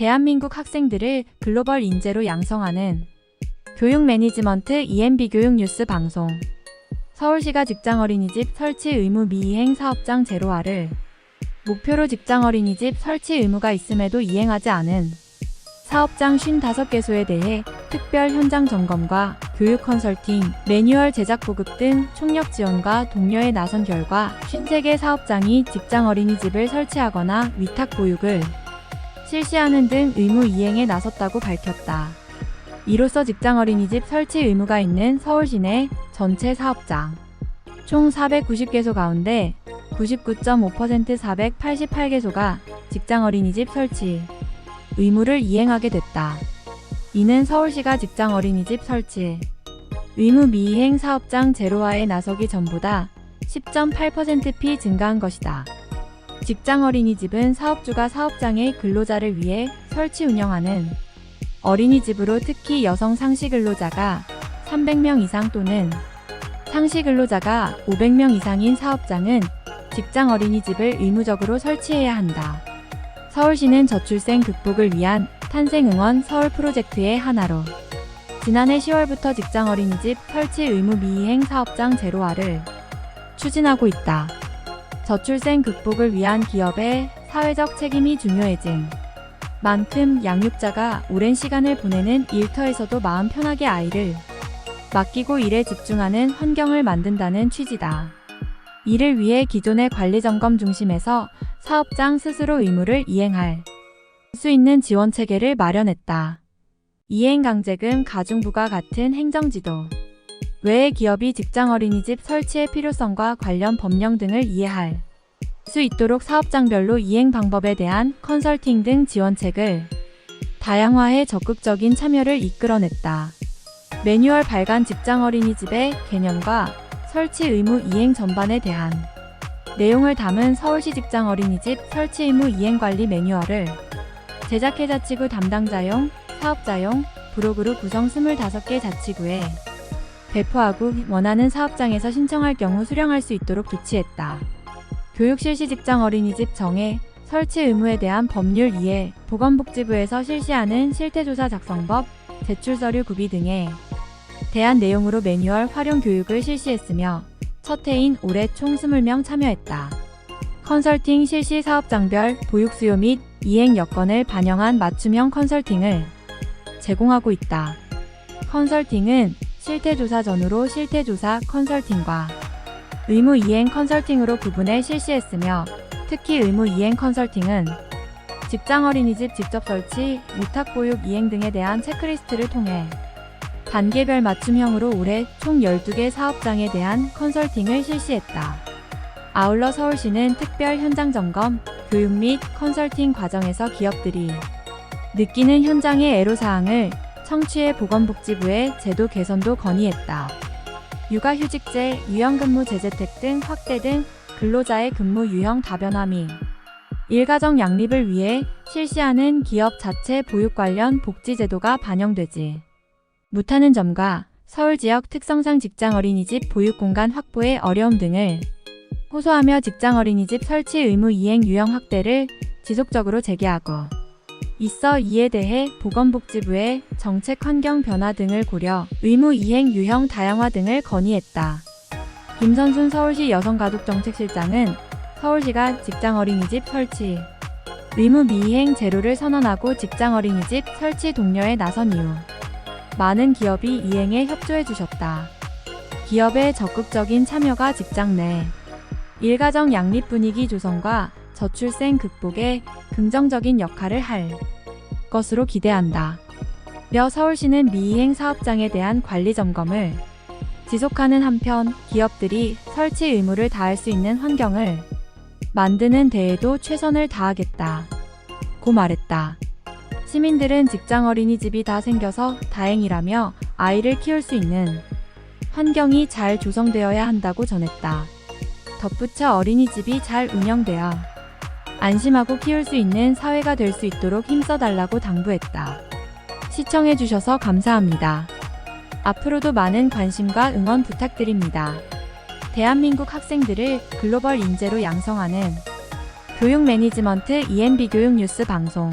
대한민국 학생들을 글로벌 인재로 양성하는 교육 매니지먼트 EMB 교육 뉴스 방송. 서울시가 직장어린이집 설치 의무 미이행 사업장 제로화를 목표로 직장어린이집 설치 의무가 있음에도 이행하지 않은 사업장 55개소에 대해 특별 현장 점검과 교육 컨설팅, 매뉴얼 제작 보급 등 총력 지원과 독려에 나선 결과 53개 사업장이 직장어린이집을 설치하거나 위탁 보육을 실시하는 등 의무 이행에 나섰다고 밝혔다. 이로써 직장어린이집 설치 의무가 있는 서울시 내 전체 사업장 총 490개소 가운데 99.5% 488개소가 직장어린이집 설치 의무를 이행하게 됐다. 이는 서울시가 직장어린이집 설치 의무 미이행 사업장 제로화에 나서기 전보다 10.8%p 증가한 것이다. 직장어린이집은 사업주가 사업장의 근로자를 위해 설치 운영하는 어린이집으로 특히 여성 상시근로자가 300명 이상 또는 상시근로자가 500명 이상인 사업장은 직장어린이집을 의무적으로 설치해야 한다. 서울시는 저출생 극복을 위한 탄생응원 서울 프로젝트의 하나로 지난해 10월부터 직장어린이집 설치 의무 미이행 사업장 제로화를 추진하고 있다. 저출생 극복을 위한 기업의 사회적 책임이 중요해진 만큼 양육자가 오랜 시간을 보내는 일터에서도 마음 편하게 아이를 맡기고 일에 집중하는 환경을 만든다는 취지다. 이를 위해 기존의 관리점검 중심에서 사업장 스스로 의무를 이행할 수 있는 지원체계를 마련했다. 이행강제금 가중부가 같은 행정지도 외에 기업이 직장어린이집 설치의 필요성과 관련 법령 등을 이해할 수 있도록 사업장별로 이행 방법에 대한 컨설팅 등 지원책을 다양화해 적극적인 참여를 이끌어냈다. 매뉴얼 발간 직장어린이집의 개념과 설치 의무 이행 전반에 대한 내용을 담은 서울시 직장어린이집 설치 의무 이행관리 매뉴얼을 제작해 자치구 담당자용, 사업자용, 브로그로 구성 25개 자치구에 배포하고 원하는 사업장에서 신청할 경우 수령할 수 있도록 조치했다. 교육 실시 직장어린이집 정해, 설치 의무에 대한 법률 이해, 보건복지부에서 실시하는 실태조사 작성법, 제출서류 구비 등에 대한 내용으로 매뉴얼 활용 교육을 실시했으며 첫 해인 올해 총 20명 참여했다. 컨설팅 실시 사업장별 보육 수요 및 이행 여건을 반영한 맞춤형 컨설팅을 제공하고 있다. 컨설팅은 실태조사 전후로 실태조사 컨설팅과 의무 이행 컨설팅으로 구분해 실시했으며 특히 의무 이행 컨설팅은 직장어린이집 직접 설치, 위탁보육 이행 등에 대한 체크리스트를 통해 단계별 맞춤형으로 올해 총 12개 사업장에 대한 컨설팅을 실시했다. 아울러 서울시는 특별 현장 점검, 교육 및 컨설팅 과정에서 기업들이 느끼는 현장의 애로사항을 청취해 보건복지부에 제도 개선도 건의했다. 육아휴직제, 유연근무 재재택 등 확대 등 근로자의 근무 유형 다변화 및 일가정 양립을 위해 실시하는 기업 자체 보육 관련 복지제도가 반영되지 못하는 점과 서울 지역 특성상 직장어린이집 보육공간 확보의 어려움 등을 호소하며 직장어린이집 설치 의무 이행 유형 확대를 지속적으로 제기하고 있어 이에 대해 보건복지부의 정책 환경 변화 등을 고려 의무 이행 유형 다양화 등을 건의했다. 김선순 서울시 여성가족정책실장은 서울시가 직장어린이집 설치 의무 미이행 제로를 선언하고 직장어린이집 설치 독려에 나선 이후 많은 기업이 이행에 협조해 주셨다. 기업의 적극적인 참여가 직장 내 일가정 양립 분위기 조성과 저출생 극복에 긍정적인 역할을 할 것으로 기대한다. 며 서울시는 미이행 사업장에 대한 관리 점검을 지속하는 한편 기업들이 설치 의무를 다할 수 있는 환경을 만드는 데에도 최선을 다하겠다. 고 말했다. 시민들은 직장어린이집이 다 생겨서 다행이라며 아이를 키울 수 있는 환경이 잘 조성되어야 한다고 전했다. 덧붙여 어린이집이 잘 운영되어 안심하고 키울 수 있는 사회가 될 수 있도록 힘써달라고 당부했다. 시청해주셔서 감사합니다. 앞으로도 많은 관심과 응원 부탁드립니다. 대한민국 학생들을 글로벌 인재로 양성하는 교육 매니지먼트 EMB 교육 뉴스 방송.